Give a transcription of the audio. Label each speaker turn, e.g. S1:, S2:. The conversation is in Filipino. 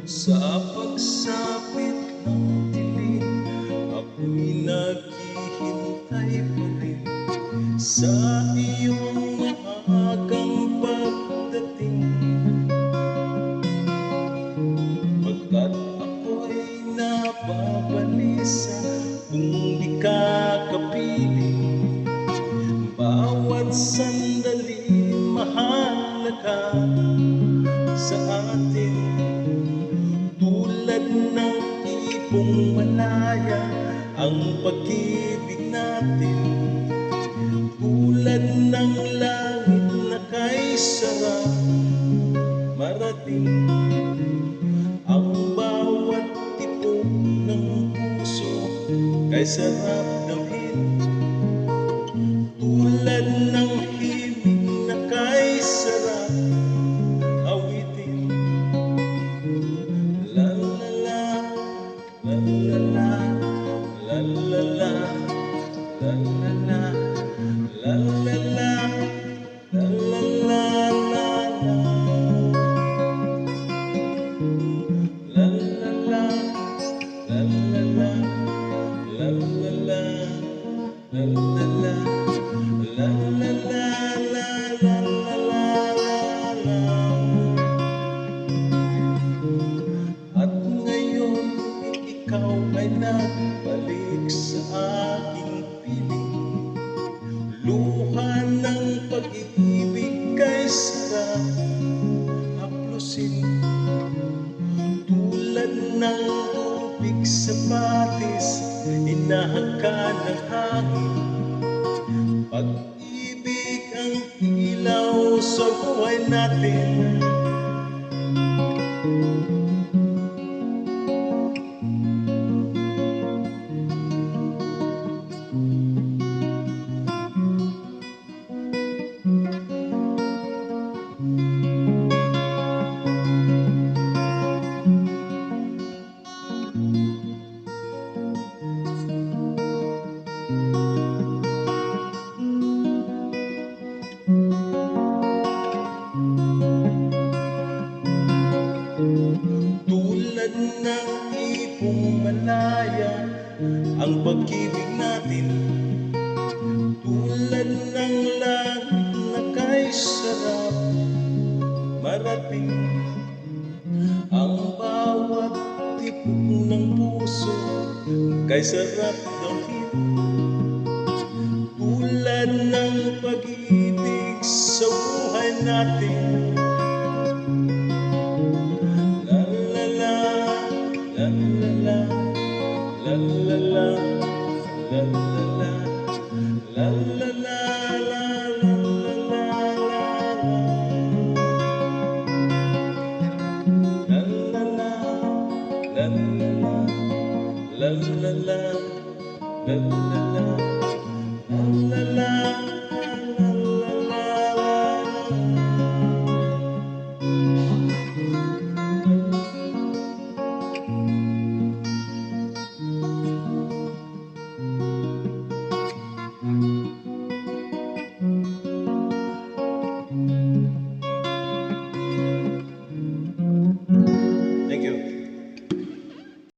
S1: Sa pagsapit ng dilim, ako'y naghihintay pa rin sa iyong maagang pagdating. Pagkat ako'y nababalisa kung di ka kapiling. Bawat sandali mahalaga sa atin, tulad ng ipong malaya ang pag-ibig natin. Tulad ng langit na kay sarap marating, ang bawat tibok ng puso kay sarap damhin. Tulad ng himig na kay sarap awitin. La la la, la la la, la la la, la la la, la la la, la la la, la la. La la la, la la la, la la la, la la la, la la la, la la la, la. At ngayon ikaw ay nagbalik sa aking piling. Luha ng pag-ibig kay sarap haplusin. Tulad ng tubig sa batis, inahaka ng hangin. Pag-ibig ang ilaw sa buhay natin. Tulad ng ipong malaya ang pag-ibig natin. Tulad ng langit na kay sarap marating, ang bawat tibok ng puso kay sarap damhin. Tulad ng pag-ibig sa buhay natin. La la la, la la la, la la la, la la la, la la la, la la la, la la la, la la la, la la la, la la la.